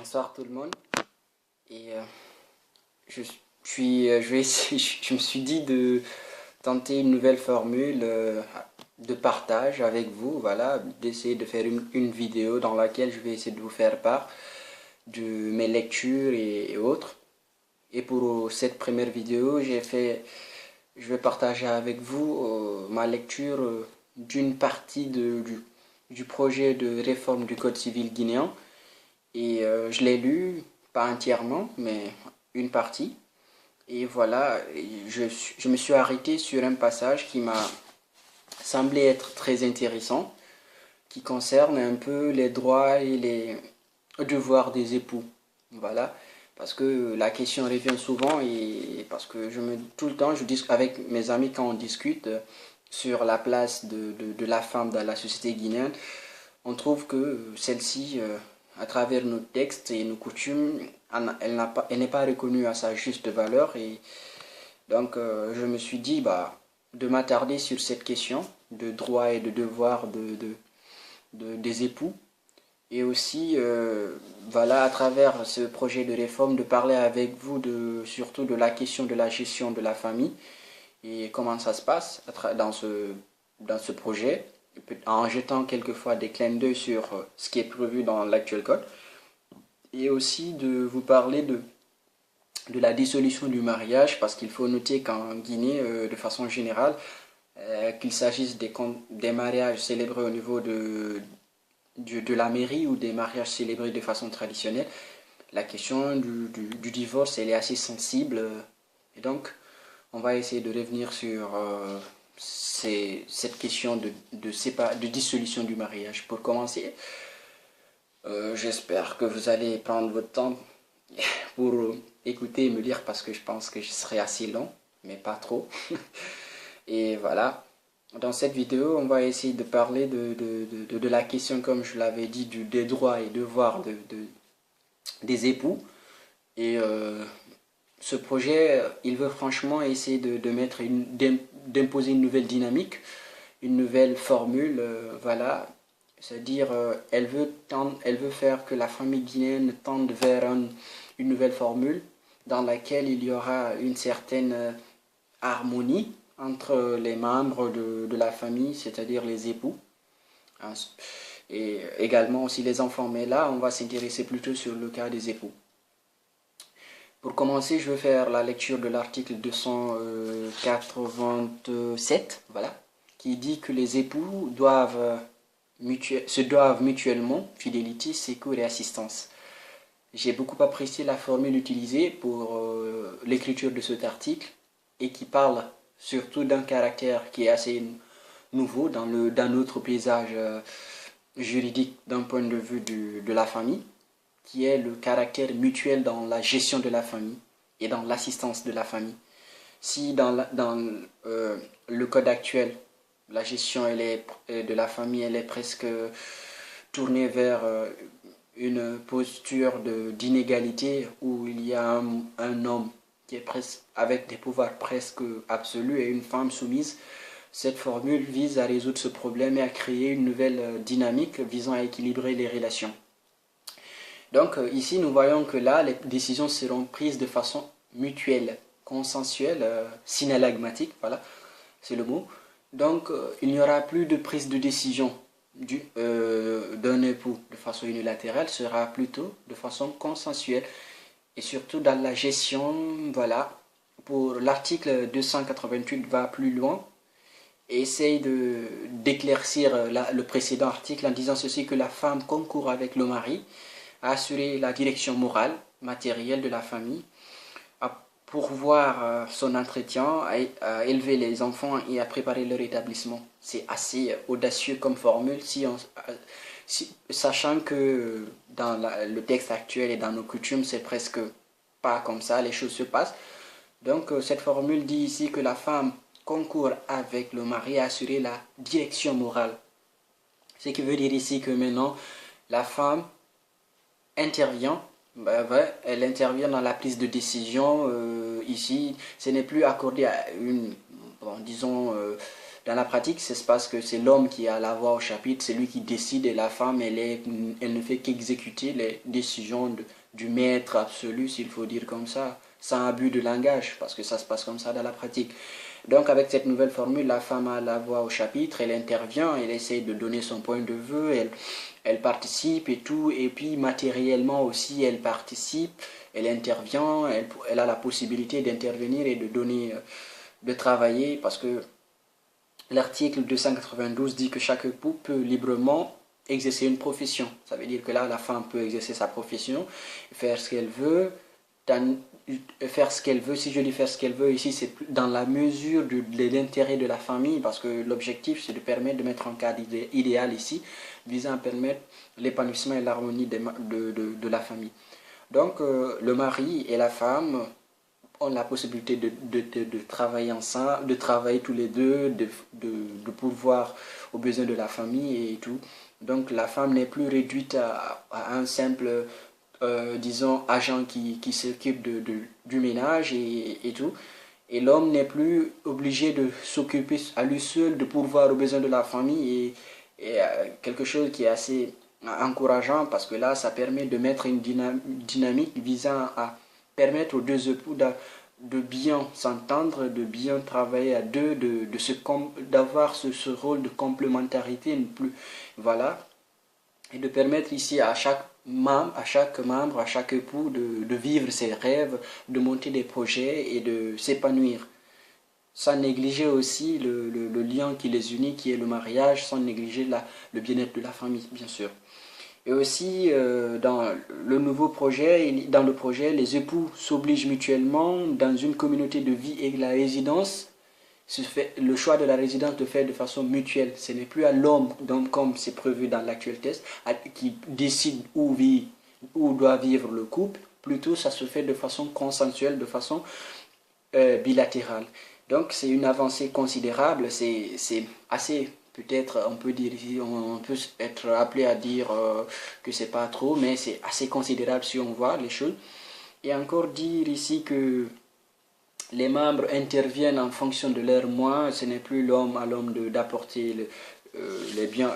Bonsoir tout le monde. Et je me suis dit de tenter une nouvelle formule de partage avec vous. Voilà, d'essayer de faire une vidéo dans laquelle je vais essayer de vous faire part de mes lectures et autres. Et pour cette première vidéo, je vais partager avec vous ma lecture d'une partie du projet de réforme du Code civil guinéen. Et je l'ai lu, pas entièrement, mais une partie. Et voilà, je me suis arrêté sur un passage qui m'a semblé être très intéressant, qui concerne un peu les droits et les devoirs des époux. Voilà, parce que la question revient souvent et parce que tout le temps, je discute avec mes amis quand on discute sur la place de la femme dans la société guinéenne. On trouve que celle-ci, à travers nos textes et nos coutumes, elle n'est pas reconnue à sa juste valeur. Et donc, je me suis dit de m'attarder sur cette question de droits et de devoirs des époux. Et aussi, voilà, à travers ce projet de réforme, de parler avec vous surtout de la question de la gestion de la famille et comment ça se passe dans ce projet, en jetant quelquefois des clins d'œil sur ce qui est prévu dans l'actuel code, et aussi de vous parler de la dissolution du mariage, parce qu'il faut noter qu'en Guinée, de façon générale, qu'il s'agisse des mariages célébrés au niveau de la mairie ou des mariages célébrés de façon traditionnelle, la question du divorce, elle est assez sensible, et donc on va essayer de revenir sur cette question de dissolution du mariage. Pour commencer, j'espère que vous allez prendre votre temps pour écouter et me lire parce que je pense que je serai assez long, mais pas trop. Et voilà, dans cette vidéo, on va essayer de parler de la question, comme je l'avais dit, des droits et devoirs des époux. Et ce projet, il veut franchement essayer d'imposer une nouvelle dynamique, une nouvelle formule, voilà. C'est-à-dire, elle veut faire que la famille guinéenne tende vers une nouvelle formule dans laquelle il y aura une certaine harmonie entre les membres de la famille, c'est-à-dire les époux, hein, et également aussi les enfants. Mais là, on va s'intéresser plutôt sur le cas des époux. Pour commencer, je vais faire la lecture de l'article 287, voilà, qui dit que les époux se doivent mutuellement fidélité, secours et assistance. J'ai beaucoup apprécié la formule utilisée pour l'écriture de cet article et qui parle surtout d'un caractère qui est assez nouveau dans notre paysage juridique d'un point de vue de la famille, qui est le caractère mutuel dans la gestion de la famille et dans l'assistance de la famille. Si dans le code actuel, la gestion de la famille elle est presque tournée vers une posture d'inégalité où il y a un homme qui est presque avec des pouvoirs presque absolus et une femme soumise, cette formule vise à résoudre ce problème et à créer une nouvelle dynamique visant à équilibrer les relations. Donc ici, nous voyons que là, les décisions seront prises de façon mutuelle, consensuelle, synallagmatique, voilà, c'est le mot. Donc il n'y aura plus de prise de décision d'un époux de façon unilatérale, sera plutôt de façon consensuelle. Et surtout dans la gestion, voilà, pour l'article 288 va plus loin et essaye d'éclaircir le précédent article en disant ceci, que la femme concourt avec le mari à assurer la direction morale, matérielle de la famille, à pourvoir son entretien, à élever les enfants et à préparer leur établissement. C'est assez audacieux comme formule, sachant que dans le texte actuel et dans nos coutumes, c'est presque pas comme ça, les choses se passent. Donc cette formule dit ici que la femme concourt avec le mari à assurer la direction morale. Ce qui veut dire ici que maintenant, la femme intervient, elle intervient dans la prise de décision. Ici, ce n'est plus accordé à une, bon, disons, Dans la pratique, ça se passe que c'est l'homme qui a la voix au chapitre, c'est lui qui décide et la femme, elle ne fait qu'exécuter les décisions du maître absolu, s'il faut dire comme ça, sans abus de langage, parce que ça se passe comme ça dans la pratique. Donc avec cette nouvelle formule, la femme a la voix au chapitre, elle intervient, elle essaie de donner son point de vue, elle participe et tout, et puis matériellement aussi, elle participe, elle intervient, elle a la possibilité d'intervenir et de donner, de travailler, parce que l'article 292 dit que chaque époux peut librement exercer une profession. Ça veut dire que là, la femme peut exercer sa profession, faire ce qu'elle veut, faire ce qu'elle veut. Si je dis faire ce qu'elle veut ici, c'est dans la mesure de l'intérêt de la famille, parce que l'objectif, c'est de permettre de mettre un cadre idéal ici, visant à permettre l'épanouissement et l'harmonie de la famille. Donc, le mari et la femme ont la possibilité de travailler ensemble, de travailler tous les deux, de pourvoir aux besoins de la famille et tout. Donc la femme n'est plus réduite à un simple, disons, agent qui s'occupe du ménage et tout. Et l'homme n'est plus obligé de s'occuper à lui seul, de pourvoir aux besoins de la famille et quelque chose qui est assez encourageant parce que là, ça permet de mettre une dynamique visant à permettre aux deux époux de bien s'entendre, de bien travailler à deux, d'avoir ce rôle de complémentarité, voilà, et de permettre ici à chaque membre, à chaque époux de vivre ses rêves, de monter des projets et de s'épanouir. Sans négliger aussi le lien qui les unit, qui est le mariage, sans négliger le bien-être de la famille, bien sûr. Et aussi, dans dans le projet, les époux s'obligent mutuellement dans une communauté de vie et la résidence, le choix de la résidence se fait de façon mutuelle. Ce n'est plus à l'homme, comme c'est prévu dans l'actuel texte, qui décide où doit vivre le couple. Plutôt, ça se fait de façon consensuelle, de façon bilatérale. Donc, c'est une avancée considérable. C'est assez... Peut-être on peut dire ici, on peut être appelé à dire que c'est pas trop, mais c'est assez considérable si on voit les choses. Et encore dire ici que les membres interviennent en fonction de leurs moyens, ce n'est plus l'homme à l'homme d'apporter les biens,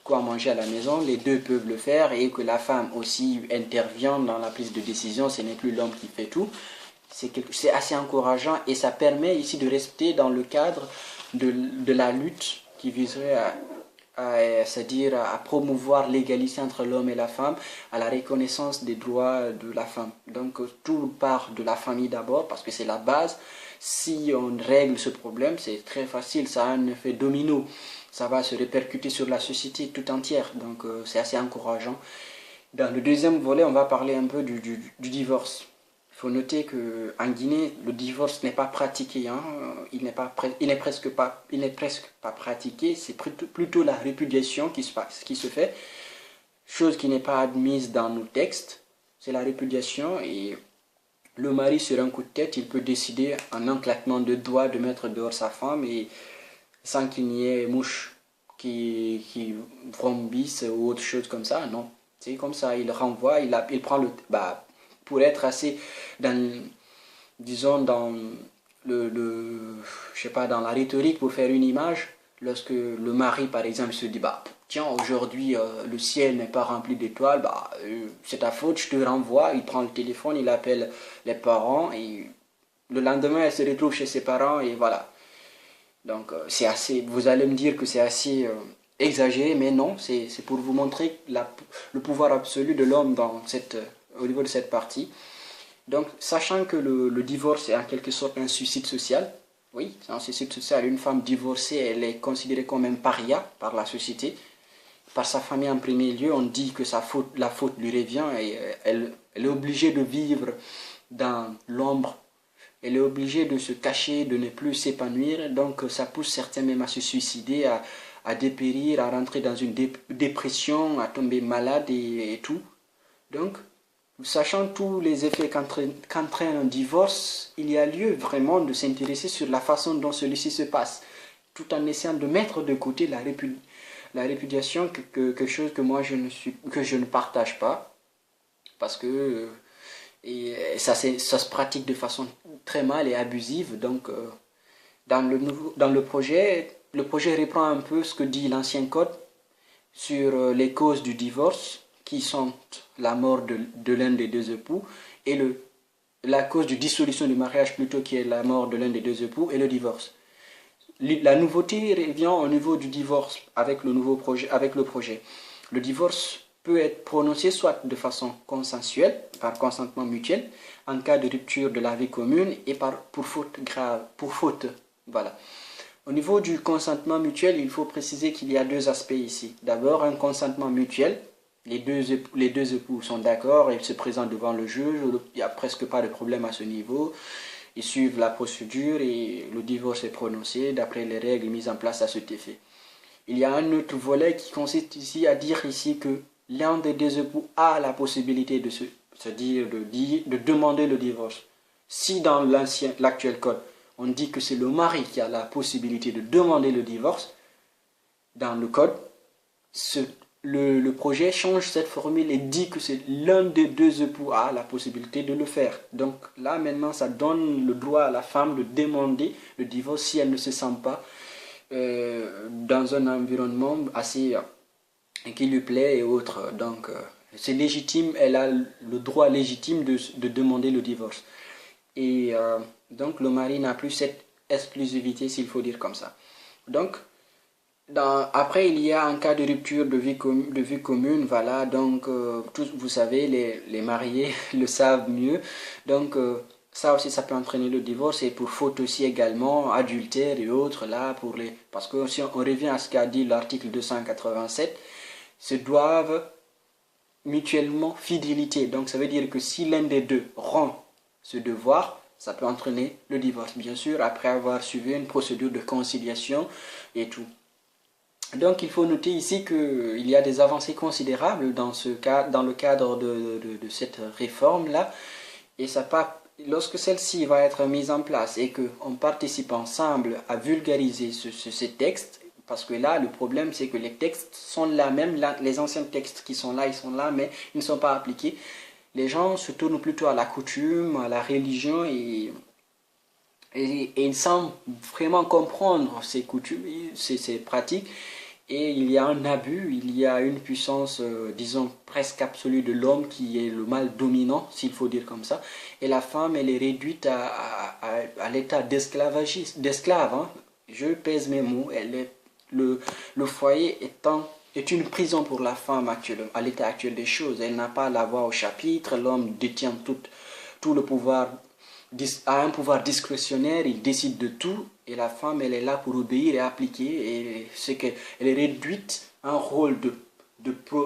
quoi manger à la maison, les deux peuvent le faire et que la femme aussi intervient dans la prise de décision, ce n'est plus l'homme qui fait tout. C'est assez encourageant et ça permet ici de rester dans le cadre de la lutte qui viserait c'est-à-dire à promouvoir l'égalité entre l'homme et la femme, à la reconnaissance des droits de la femme. Donc tout part de la famille d'abord, parce que c'est la base. Si on règle ce problème, c'est très facile, ça a un effet domino. Ça va se répercuter sur la société tout entière, donc c'est assez encourageant. Dans le deuxième volet, on va parler un peu du divorce. Il faut noter qu'en Guinée, le divorce n'est pas pratiqué, hein. Il n'est presque pas pratiqué, c'est plutôt la répudiation qui se fait, chose qui n'est pas admise dans nos textes, c'est la répudiation et le mari sur un coup de tête, il peut décider en un claquement de doigts de mettre dehors sa femme et sans qu'il n'y ait mouche qui vrombisse ou autre chose comme ça, non. C'est comme ça, il renvoie, il prend pour être assez disons dans je sais pas, dans la rhétorique pour faire une image, lorsque le mari par exemple se dit tiens aujourd'hui le ciel n'est pas rempli d'étoiles, c'est ta faute, je te renvoie, il prend le téléphone, il appelle les parents et le lendemain elle se retrouve chez ses parents et voilà. Donc c'est assez, vous allez me dire que c'est assez exagéré, mais non, c'est pour vous montrer le pouvoir absolu de l'homme au niveau de cette partie. Donc, sachant que le divorce est en quelque sorte un suicide social, oui, c'est un suicide social. Une femme divorcée, elle est considérée comme un paria par la société, par sa famille en premier lieu. On dit que la faute lui revient et elle est obligée de vivre dans l'ombre. Elle est obligée de se cacher, de ne plus s'épanouir. Donc, ça pousse certains même à se suicider, à dépérir, à rentrer dans une dépression, à tomber malade et tout. Donc, sachant tous les effets qu'entraîne un divorce, il y a lieu vraiment de s'intéresser sur la façon dont celui-ci se passe, tout en essayant de mettre de côté la répudiation, quelque chose que moi que je ne partage pas, parce que ça se pratique de façon très mal et abusive. Donc, dans le projet, le projet reprend un peu ce que dit l'ancien code sur les causes du divorce, qui sont la mort de l'un des deux époux, et la cause de dissolution du mariage plutôt, qui est la mort de l'un des deux époux, et le divorce. La nouveauté revient au niveau du divorce avec le nouveau projet, avec le projet. Le divorce peut être prononcé soit de façon consensuelle, par consentement mutuel, en cas de rupture de la vie commune et pour faute grave, pour faute. Voilà. Au niveau du consentement mutuel, il faut préciser qu'il y a deux aspects ici. D'abord, un consentement mutuel. Les deux époux sont d'accord, ils se présentent devant le juge, il n'y a presque pas de problème à ce niveau. Ils suivent la procédure et le divorce est prononcé d'après les règles mises en place à cet effet. Il y a un autre volet qui consiste ici à dire ici que l'un des deux époux a la possibilité de demander le divorce. Si dans l'actuel code, on dit que c'est le mari qui a la possibilité de demander le divorce, dans le code, le projet change cette formule et dit que c'est l'un des deux époux a la possibilité de le faire. Donc là maintenant, ça donne le droit à la femme de demander le divorce si elle ne se sent pas dans un environnement assez qui lui plaît et autres. Donc c'est légitime, elle a le droit légitime de demander le divorce. Et donc le mari n'a plus cette exclusivité, s'il faut dire comme ça. Donc après, il y a un cas de rupture de vie commune, voilà, donc tous, vous savez, les mariés le savent mieux, donc ça aussi, ça peut entraîner le divorce, et pour faute aussi également, adultère et autres, là, parce que si on revient à ce qu'a dit l'article 287, se doivent mutuellement fidélité, donc ça veut dire que si l'un des deux rend ce devoir, ça peut entraîner le divorce, bien sûr, après avoir suivi une procédure de conciliation et tout. Donc il faut noter ici qu'il y a des avancées considérables dans le cadre de cette réforme-là. Et lorsque celle-ci va être mise en place et qu'on participe ensemble à vulgariser ces textes, parce que là, le problème, c'est que les textes sont là, même les anciens textes qui sont là, ils sont là, mais ils ne sont pas appliqués. Les gens se tournent plutôt à la coutume, à la religion, et ils semblent vraiment comprendre ces coutumes, ces pratiques. Et il y a un abus, il y a une puissance, disons, presque absolue de l'homme qui est le mal dominant, s'il faut dire comme ça. Et la femme, elle est réduite à l'état d'esclave. Hein. Je pèse mes mots. Le foyer est une prison pour la femme actuelle, à l'état actuel des choses. Elle n'a pas la voix au chapitre, l'homme détient tout le pouvoir, a un pouvoir discrétionnaire, il décide de tout, et la femme, elle est là pour obéir et appliquer, et c'est qu'elle est réduite à un rôle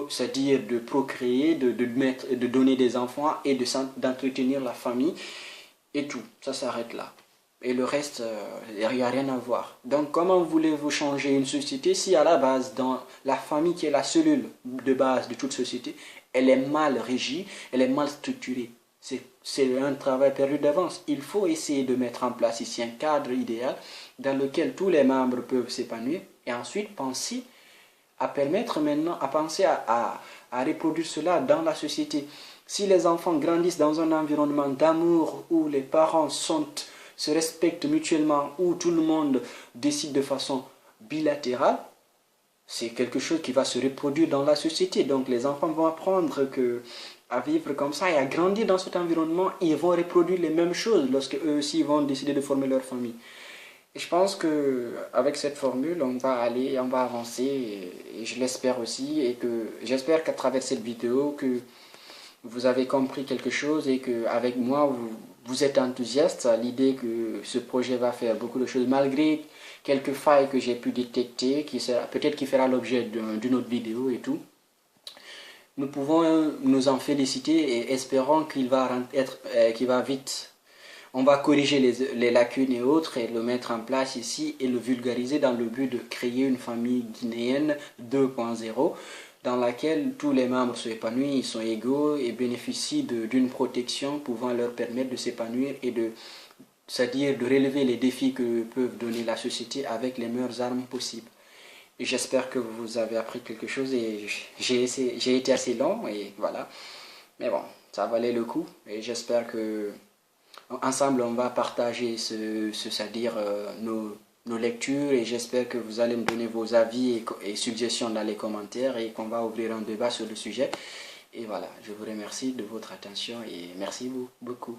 c'est-à-dire de procréer, de donner des enfants et d'entretenir la famille, et tout, ça s'arrête là. Et le reste, il n'y a rien à voir. Donc comment voulez-vous changer une société si à la base, dans la famille qui est la cellule de base de toute société, elle est mal régie, elle est mal structurée? C'est un travail perdu d'avance. Il faut essayer de mettre en place ici un cadre idéal dans lequel tous les membres peuvent s'épanouir, et ensuite penser à permettre maintenant, à penser à reproduire cela dans la société. Si les enfants grandissent dans un environnement d'amour où les parents se respectent mutuellement, où tout le monde décide de façon bilatérale, c'est quelque chose qui va se reproduire dans la société. Donc les enfants vont apprendre à vivre comme ça et à grandir dans cet environnement. Ils vont reproduire les mêmes choses lorsque eux aussi vont décider de former leur famille. Et je pense qu'avec cette formule, on va avancer, et je l'espère aussi, et que j'espère qu'à travers cette vidéo, que vous avez compris quelque chose et qu'avec moi, vous êtes enthousiaste à l'idée que ce projet va faire beaucoup de choses, malgré quelques failles que j'ai pu détecter, peut-être qui fera l'objet d'une autre vidéo et tout. Nous pouvons nous en féliciter et espérons qu'il va vite. On va corriger les lacunes et autres et le mettre en place ici et le vulgariser dans le but de créer une famille guinéenne 2.0 dans laquelle tous les membres s'épanouissent, ils sont égaux et bénéficient d'une protection pouvant leur permettre de s'épanouir et c'est-à-dire de relever les défis que peuvent donner la société avec les meilleures armes possibles. Et j'espère que vous avez appris quelque chose, et j'ai été assez long et voilà. Mais bon, ça valait le coup, et j'espère que ensemble on va partager c'est-à-dire nos lectures et j'espère que vous allez me donner vos avis et suggestions dans les commentaires et qu'on va ouvrir un débat sur le sujet. Et voilà, je vous remercie de votre attention et merci beaucoup.